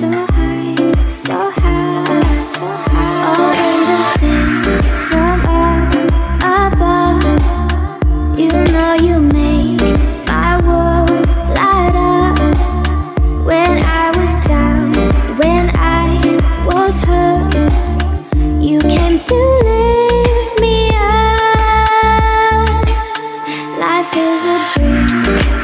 so high, so high, so high. All angels sing from up above. You know you make my world light up. When I was down, when I was hurt, you came to lift me up. Life is a dream